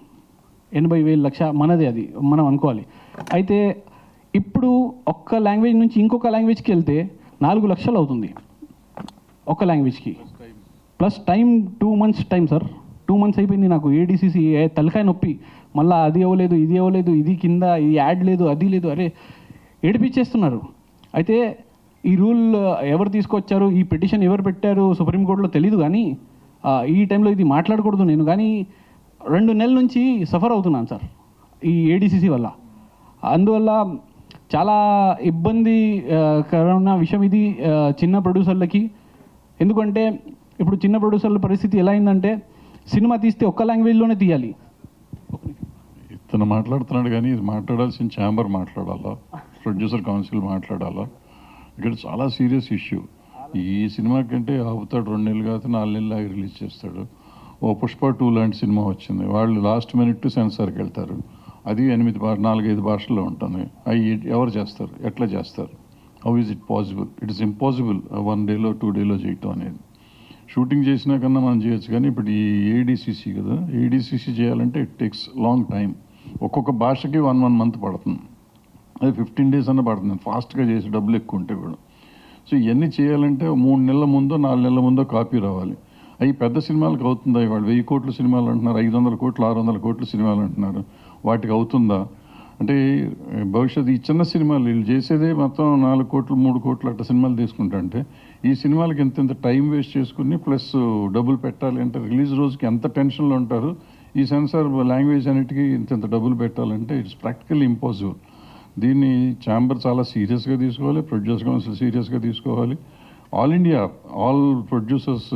80,000 లక్ష మనదే, అది మనం అనుకోవాలి. అయితే ఇప్పుడు ఒక్క లాంగ్వేజ్ నుంచి ఇంకొక లాంగ్వేజ్కి వెళ్తే 4 లక్షలు అవుతుంది ఒక్క లాంగ్వేజ్కి. Plus time 2 months time sir. 2 months అయిపోయింది నాకు ADCC, తలకాయ నొప్పి. మళ్ళీ అది అవ్వలేదు, ఇది అవ్వలేదు, ఇది కింద, ఇది యాడ్ లేదు, అది లేదు, అరే ఏడిపించేస్తున్నారు. అయితే ఈ రూల్ ఎవరు తీసుకొచ్చారు, ఈ పిటిషన్ ఎవరు పెట్టారు సుప్రీంకోర్టులో తెలీదు, కానీ ఈ టైంలో ఇది మాట్లాడకూడదు నేను. కానీ 2 నెలల నుంచి సఫర్ అవుతున్నాను సార్ ఈ ADCC వల్ల. అందువల్ల చాలా ఇబ్బందికరమైన విషయం ఇది చిన్న ప్రొడ్యూసర్లకి. ఎందుకంటే ఇప్పుడు చిన్న ప్రొడ్యూసర్ల పరిస్థితి ఎలా అయిందంటే, సినిమా తీస్తే ఒక్క లాంగ్వేజ్లోనే తీయాలి. ఇతను మాట్లాడుతున్నాడు కానీ ఇది మాట్లాడాల్సిన ఛాంబర్ మాట్లాడాలా, ప్రొడ్యూసర్ కౌన్సిల్ మాట్లాడాలా. ఇక్కడ చాలా సీరియస్ ఇష్యూ. ఈ సినిమా కంటే ఆపుతాడు 2 నెలలు కాదు 4 నెలలు ఆగి రిలీజ్ చేస్తాడు. ఓ పుష్ప 2 లాంటి సినిమా వచ్చింది, వాళ్ళు లాస్ట్ మినిట్ సెన్సార్కి వెళ్తారు, అది 4-5 భాషల్లో ఉంటుంది. అవి ఎవరు చేస్తారు, ఎట్లా చేస్తారు? How is it possible? It is impossible 1 డేలో 2 డేలో చేయటం అనేది. షూటింగ్ చేసినా కన్నా మనం చేయొచ్చు, కానీ ఇప్పుడు ఈ ADCC కదా, ADCC చేయాలంటే ఇట్ టేక్స్ లాంగ్ టైం. ఒక్కొక్క భాషకి 1 month పడుతుంది, అది 15 days అన్న పడుతుంది ఫాస్ట్గా చేసి, డబ్బులు ఎక్కువ ఉంటే కూడా. సో ఇవన్నీ చేయాలంటే 3 నెలల ముందో 4 నెలల ముందో కాపీ రావాలి. అవి పెద్ద సినిమాలకు అవుతుందా? ఇవాళ 1000 కోట్ల సినిమాలు అంటున్నారు, 500 కోట్లు 600 కోట్ల సినిమాలు అంటున్నారు, వాటికి అవుతుందా? అంటే భవిష్యత్తు ఈ చిన్న సినిమాలు వీళ్ళు చేసేదే మొత్తం 4 కోట్లు 3 కోట్లు అట్లా సినిమాలు తీసుకుంటా అంటే, ఈ సినిమాలకి ఎంత టైం వేస్ట్ చేసుకుని ప్లస్ డబ్బులు పెట్టాలి అంటే, రిలీజ్ రోజుకి ఎంత టెన్షన్లో ఉంటారు. ఈ సెన్సార్ లాంగ్వేజ్ అన్నిటికీ ఇంత డబ్బులు పెట్టాలంటే ఇట్స్ ప్రాక్టికల్లీ ఇంపాసిబుల్. దీన్ని ఛాంబర్ చాలా సీరియస్గా తీసుకోవాలి, ప్రొడ్యూసర్ కౌన్సిల్ సీరియస్గా తీసుకోవాలి, ఆల్ ఇండియా ఆల్ ప్రొడ్యూసర్స్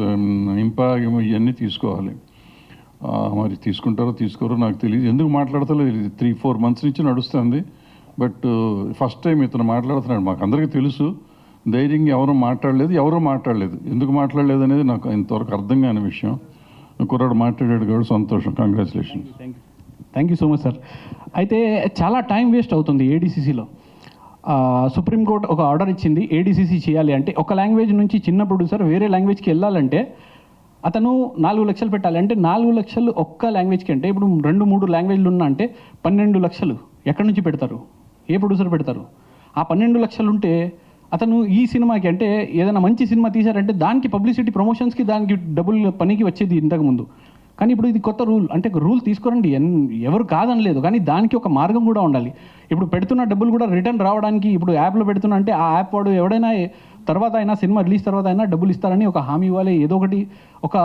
ఇవన్నీ తీసుకోవాలి. మరి తీసుకుంటారో తీసుకోరో నాకు తెలియదు, ఎందుకు మాట్లాడతలేదు. 3-4 months నుంచి నడుస్తుంది. బట్ ఫస్ట్ టైం ఇతను మాట్లాడుతున్నాడు, మాకు అందరికీ తెలుసు. ధైర్యంగా ఎవరూ మాట్లాడలేదు. ఎందుకు మాట్లాడలేదు అనేది నాకు ఇంతవరకు అర్థం కాని విషయం. కుర్రాడు మాట్లాడాడు కాబట్టి సంతోషం, congratulation. Thank you so much sir. అయితే చాలా టైం వేస్ట్ అవుతుంది ADCCలో. సుప్రీంకోర్టు ఒక ఆర్డర్ ఇచ్చింది, ADCC చేయాలి అంటే ఒక లాంగ్వేజ్ నుంచి చిన్న ప్రొడ్యూసర్ వేరే లాంగ్వేజ్కి వెళ్ళాలంటే అతను 4 లక్షలు పెట్టాలి. అంటే 4 లక్షలు ఒక్క లాంగ్వేజ్కి అంటే, ఇప్పుడు 2-3 లాంగ్వేజ్లు ఉన్నా అంటే 12 లక్షలు ఎక్కడి నుంచి పెడతారు? ఏ ప్రొడ్యూసర్ పెడతారు? ఆ 12 లక్షలు ఉంటే అతను ఈ సినిమాకి అంటే ఏదైనా మంచి సినిమా తీశారంటే దానికి పబ్లిసిటీ ప్రమోషన్స్కి దానికి డబ్బులు పనికి వచ్చేది ఇంతకుముందు. కానీ ఇప్పుడు ఇది కొత్త రూల్, అంటే రూల్ తీసుకోరండి, ఎవరు కాదనలేదు, కానీ దానికి ఒక మార్గం కూడా ఉండాలి. ఇప్పుడు పెడుతున్న డబ్బులు కూడా రిటర్న్ రావడానికి, ఇప్పుడు యాప్లో పెడుతున్నా అంటే ఆ యాప్ వాడు ఎవడైనా తర్వాత అయినా సినిమా రిలీజ్ తర్వాత అయినా డబ్బులు ఇస్తారని ఒక హామీ ఇవ్వాలి, ఏదో ఒకటి ఒక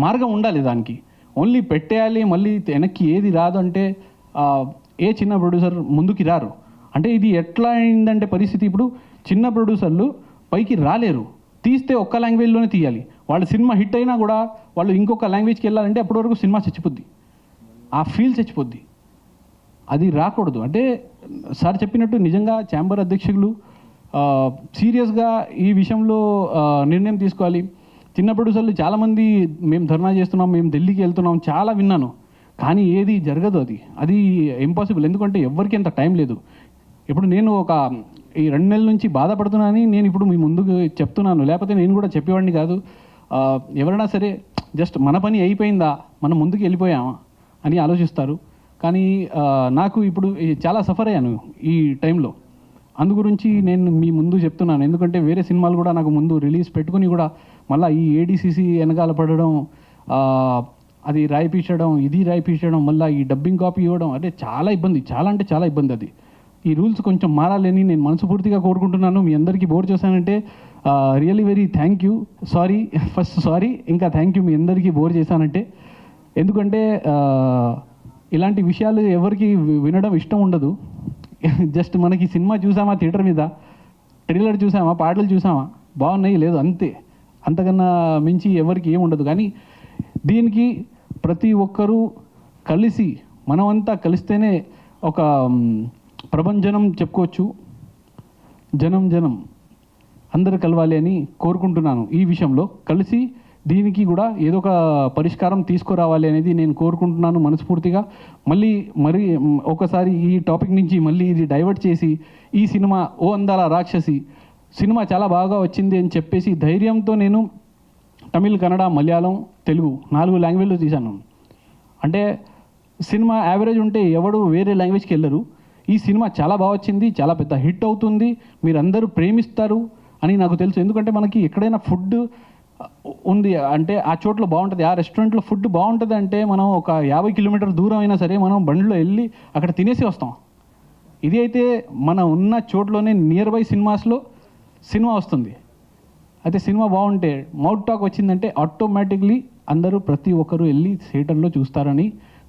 మార్గం ఉండాలి దానికి. ఓన్లీ పెట్టేయాలి మళ్ళీ వెనక్కి ఏది రాదు అంటే ఏ చిన్న ప్రొడ్యూసర్ ముందుకి రారు. అంటే ఇది ఎట్లా అయిందంటే పరిస్థితి, ఇప్పుడు చిన్న ప్రొడ్యూసర్లు పైకి రాలేరు, తీస్తే ఒక్క లాంగ్వేజ్లోనే తీయాలి. వాళ్ళ సినిమా హిట్ అయినా కూడా వాళ్ళు ఇంకొక లాంగ్వేజ్కి వెళ్ళాలంటే అప్పటి వరకు సినిమా చచ్చిపోద్ది, ఆ ఫీల్ చచ్చిపోద్ది. అది రాకూడదు. అంటే సార్ చెప్పినట్టు నిజంగా ఛాంబర్ అధ్యక్షులు సీరియస్గా ఈ విషయంలో నిర్ణయం తీసుకోవాలి. చిన్న ప్రొడ్యూసర్లు చాలామంది మేము ధర్నా చేస్తున్నాం, మేము ఢిల్లీకి వెళ్తున్నాం, చాలా విన్నాను, కానీ ఏది జరగదు. అది ఇంపాసిబుల్. ఎందుకంటే ఎవరికి అంత టైం లేదు. ఇప్పుడు నేను ఈ 2 నెలల నుంచి బాధపడుతున్నానని నేను ఇప్పుడు మీ ముందుకు చెప్తున్నాను, లేకపోతే నేను కూడా చెప్పేవాడిని కాదు. ఎవరైనా సరే జస్ట్ మన పని అయిపోయిందా, మనం ముందుకు వెళ్ళిపోయామా అని ఆలోచిస్తారు. కానీ నాకు ఇప్పుడు చాలా సఫర్ అయ్యాను ఈ టైంలో. అందు గురించి నేను మీ ముందు చెప్తున్నాను. ఎందుకంటే వేరే సినిమాలు కూడా నాకు ముందు రిలీజ్ పెట్టుకుని కూడా మళ్ళీ ఈ ఏడీసీసీ వెనకాల పడడం, అది రాయిపించడం, ఇది రాయిపించడం, మళ్ళీ ఈ డబ్బింగ్ కాపీ ఇవ్వడం, అంటే చాలా ఇబ్బంది, చాలా అంటే చాలా ఇబ్బంది. అది ఈ రూల్స్ కొంచెం మారాలని నేను మనస్ఫూర్తిగా కోరుకుంటున్నాను. మీ అందరికీ బోర్ చేశానంటే really very thank you. Sorry ఇంకా థ్యాంక్ యూ మీ అందరికీ బోర్ చేశానంటే. ఎందుకంటే ఇలాంటి విషయాలు ఎవరికి వినడం ఇష్టం ఉండదు. జస్ట్ మనకి సినిమా చూసామా థియేటర్ మీద, ట్రైలర్ చూసామా, పాటలు చూసామా, బాగున్నాయి లేదు, అంతే. అంతకన్నా మించి ఎవరికి ఏముండదు. కానీ దీనికి ప్రతి ఒక్కరూ కలిసి, మనమంతా కలిస్తేనే ఒక ప్రభంజనం చెప్పుకోవచ్చు. జనం అందరూ కలవాలి అని కోరుకుంటున్నాను. ఈ విషయంలో కలిసి దీనికి కూడా ఏదో ఒక పరిష్కారం తీసుకురావాలి అనేది నేను కోరుకుంటున్నాను మనస్ఫూర్తిగా. మరి ఒకసారి ఈ టాపిక్ నుంచి మళ్ళీ ఇది డైవర్ట్ చేసి ఈ సినిమా ఓ అందాల రాక్షసి సినిమా చాలా బాగా వచ్చింది అని చెప్పేసి ధైర్యంతో నేను తమిళ్, కన్నడ, మలయాళం, తెలుగు 4 లాంగ్వేజ్లో తీశాను. అంటే సినిమా యావరేజ్ ఉంటే ఎవడు వేరే లాంగ్వేజ్కి వెళ్ళరు. ఈ సినిమా చాలా బాగా వచ్చింది, చాలా పెద్ద హిట్ అవుతుంది, మీరందరూ ప్రేమిస్తారు అని నాకు తెలుసు. ఎందుకంటే మనకి ఎక్కడైనా ఫుడ్ ఉంది అంటే ఆ చోట్ల బాగుంటుంది, ఆ రెస్టారెంట్లో ఫుడ్ బాగుంటుంది అంటే మనం ఒక 50 కిలోమీటర్ దూరం అయినా సరే మనం బండిలో వెళ్ళి అక్కడ తినేసి వస్తాం. ఇది అయితే మనం ఉన్న చోట్లోనే నియర్ బై సినిమాస్లో సినిమా వస్తుంది. అయితే సినిమా బాగుంటే మౌత్ టాక్ వచ్చిందంటే ఆటోమేటిక్లీ అందరూ ప్రతి ఒక్కరూ వెళ్ళి థియేటర్లో చూస్తారని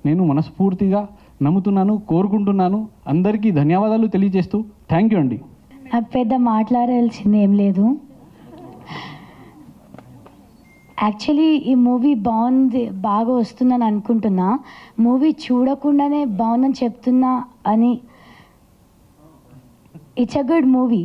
నేను మనస్ఫూర్తిగా నమ్ముతున్నాను, కోరుకుంటున్నాను. అందరికీ ధన్యవాదాలు తెలియజేస్తూ థ్యాంక్ యూ అండి. నాకు పెద్ద మాట్లాడాల్సింది ఏం లేదు. యాక్చువల్లీ ఈ మూవీ బాగా వస్తుందని అనుకుంటున్నా. మూవీ చూడకుండానే బాగుందని చెప్తున్నా అని. It's a good movie.